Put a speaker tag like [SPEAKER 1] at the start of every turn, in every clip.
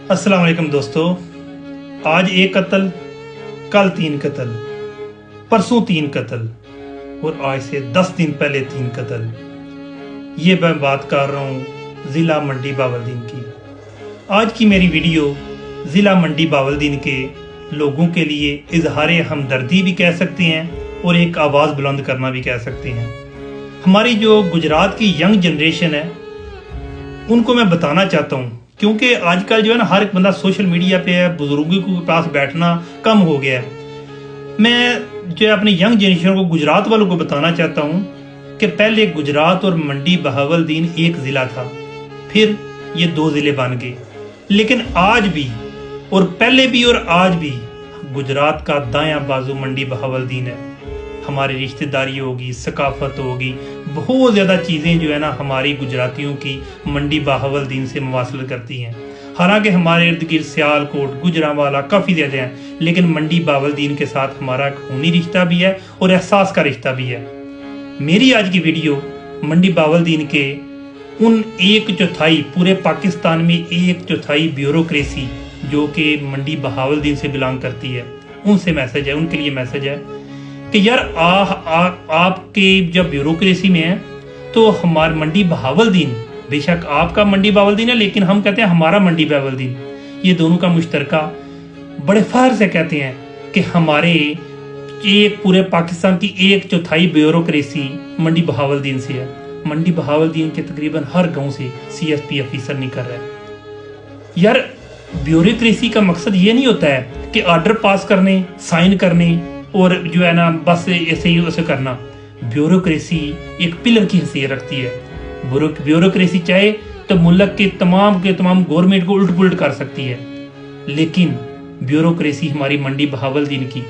[SPEAKER 1] अस्सलाम वालेकुम दोस्तों। आज एक कत्ल, कल 3 कत्ल, परसों 3 कत्ल और आज से 10 दिन पहले 3 कत्ल। ये मैं बात कर रहा हूँ ज़िला मंडी बावलदीन की। आज की मेरी वीडियो ज़िला मंडी बावलदीन के लोगों के लिए इजहार हमदर्दी भी कह सकते हैं और एक आवाज़ बुलंद करना भी कह सकते हैं। हमारी जो गुजरात की यंग जनरेशन है उनको मैं बताना चाहता हूँ, क्योंकि आजकल जो है ना हर एक बंदा सोशल मीडिया पे है, बुजुर्गों के पास बैठना कम हो गया है। मैं जो है अपनी यंग जनरेशन को, गुजरात वालों को बताना चाहता हूँ कि पहले गुजरात और मंडी बहावलदीन एक ज़िला था, फिर ये 2 ज़िले बन गए। लेकिन आज भी और पहले भी और आज भी गुजरात का दायां बाजू मंडी बहावलदीन है। हमारी रिश्तेदारी होगी, सकाफत होगी, बहुत ज़्यादा चीज़ें जो है ना हमारी गुजरातियों की मंडी बहावलदीन से मुवासल करती हैं। हालांकि हमारे इर्द गिर्द सियालकोट, गुजरांवाला काफ़ी ज़्यादा हैं, लेकिन मंडी बहावलदीन के साथ हमारा एक खूनी रिश्ता भी है और एहसास का रिश्ता भी है। मेरी आज की वीडियो मंडी बहावलदीन के उन 1/4 पूरे पाकिस्तान में 1/4 ब्यूरोक्रेसी जो कि मंडी बहावलदीन से बिलोंग करती है, उनसे मैसेज है, उनके लिए मैसेज है कि यार आपके जब ब्यूरोक्रेसी में है तो हमारे मंडी बहावलदीन, बेशक आपका मंडी बहावलदीन है लेकिन हम कहते हैं हमारा मंडी बहावलदीन, ये दोनों का मुश्तरका बड़े फख्र से कहते हैं कि हमारे एक पूरे पाकिस्तान की 1/4 ब्यूरोक्रेसी मंडी बहावलदीन से है। मंडी बहावलदीन के तकरीबन हर गांव से CSP ऑफिसर निकल रहा है। यार ब्यूरोक्रेसी का मकसद ये नहीं होता है कि आर्डर पास करने, साइन करने और जो है ना बस ऐसे ही उसे करना। ब्यूरोक्रेसी एक पिलर की हैसियत रखती है। ब्यूरोक्रेसी चाहे तो मुल्क के तमाम गवर्नमेंट को उल्ट पुलट कर सकती है, लेकिन ब्यूरोक्रेसी हमारी मंडी बहावलदीन की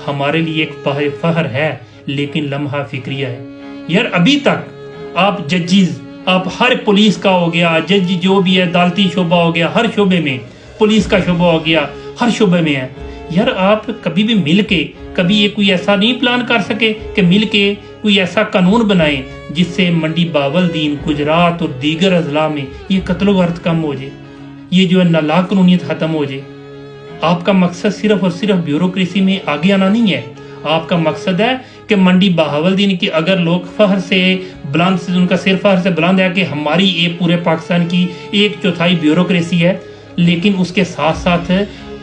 [SPEAKER 1] हमारे लिए एक फख्र है, लेकिन लम्हा फिक्रिया है। यार अभी तक आप जजेस, आप हर पुलिस का हो गया, जज जो भी है, अदालती शोबा हो गया, हर शोबे में, पुलिस का शोबा हो गया, हर शोबे में है। यार आप कभी भी मिल के कभी ये कोई ऐसा नहीं प्लान कर सके कि मिल के कोई ऐसा कानून बनाए जिससे मंडी बहावलदीन, गुजरात और दीगर अजला में ये कत्लो गर्द कम हो जाए, ये जो है नालायक कानूनियत खत्म हो जाए। आपका मकसद सिर्फ और सिर्फ ब्यूरोक्रेसी में आगे आना नहीं है। आपका मकसद है कि मंडी बहावलदीन की अगर लोग फख्र से बुलंद से, उनका सिर फख्र से बुलंद है कि हमारी ये पूरे पाकिस्तान की 1/4 ब्यूरोक्रेसी है, लेकिन उसके साथ साथ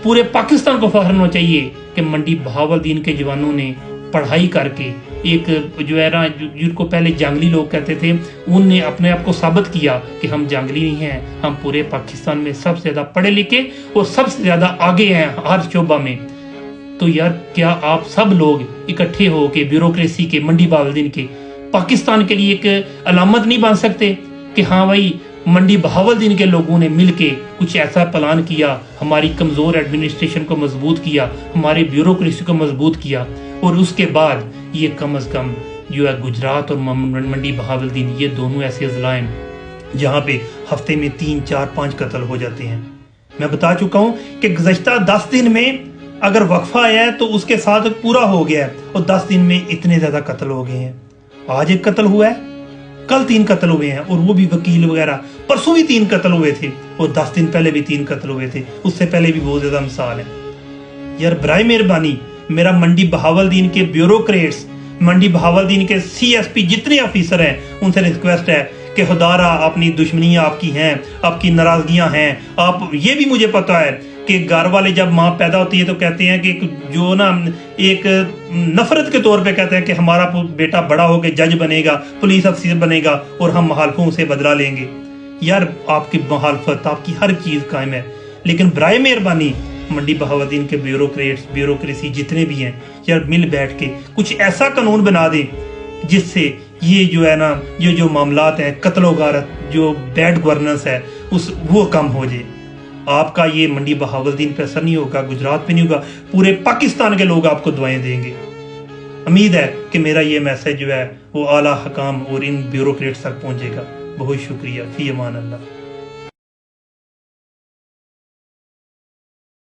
[SPEAKER 1] पूरे पाकिस्तान को फख्र होना चाहिए कि मंडी बहावलदीन के जवानों ने पढ़ाई करके एक जो है ना, जिनको पहले जंगली लोग कहते थे, उनने अपने आप को साबित किया कि हम जंगली नहीं हैं, हम पूरे पाकिस्तान में सबसे ज़्यादा पढ़े लिखे और सबसे ज़्यादा आगे हैं हर शोबा में। तो यार क्या आप सब लोग इकट्ठे हो के ब्यूरोक्रेसी के, मंडी बहावलदीन के, पाकिस्तान के लिए एक अलामत नहीं बन सकते कि हाँ भाई मंडी बहावलदीन के लोगों ने मिलके कुछ ऐसा प्लान किया, हमारी कमज़ोर एडमिनिस्ट्रेशन को मजबूत किया, हमारे ब्यूरोक्रेसी को मजबूत किया, और उसके बाद ये कम अज़ कम जो है गुजरात और मंडी बहावलदीन, ये दोनों ऐसे अजला हैं जहाँ पे हफ्ते में 3, 4, 5 कत्ल हो जाते हैं। मैं बता चुका हूँ कि गुज़श्ता 10 दिन में अगर वक्फा आया है तो उसके साथ पूरा हो गया है, और 10 दिन में इतने ज़्यादा कत्ल हो गए हैं। आज एक कत्ल हुआ है, कल 3 कत्ल हुए हैं, और वो भी वकील वगैरह। परसों भी 3 कत्ल हुए थे, और 10 दिन पहले भी 3 कत्ल हुए थे, उससे पहले भी बहुत ज्यादा मिसाल है। यार बराए मेहरबानी मेरा मंडी बहावलदीन के ब्यूरोक्रेट्स, मंडी बहावलदीन के CSP जितने ऑफिसर हैं, उनसे रिक्वेस्ट है कि खुदारा अपनी दुश्मनियां आपकी हैं, आपकी नाराजगियां हैं। आप ये भी मुझे पता है कि घर वाले जब माँ पैदा होती है तो कहते हैं कि जो ना एक नफरत के तौर पे कहते हैं कि हमारा बेटा बड़ा होकर जज बनेगा, पुलिस अफसर बनेगा और हम मुखालफों से बदला लेंगे। यार आपकी मुखालफत, आपकी हर चीज़ कायम है, लेकिन बराए मेहरबानी मंडी बहावलदीन के ब्यूरोक्रेसी जितने भी हैं, यार मिल बैठ के कुछ ऐसा कानून बना दें जिससे ये जो है ना, ये जो मामलात हैं, कत्लो गारत, जो बैड गवर्नेंस है, वो कम हो जाए। आपका ये मंडी बहावलदीन पे असर नहीं होगा, गुजरात पे नहीं होगा, पूरे पाकिस्तान के लोग आपको दुआएं देंगे। उम्मीद है कि मेरा ये मैसेज जो है वो आला हकाम और इन ब्यूरोक्रेट्स तक पहुंचेगा। बहुत शुक्रिया। फी अमान अल्लाह।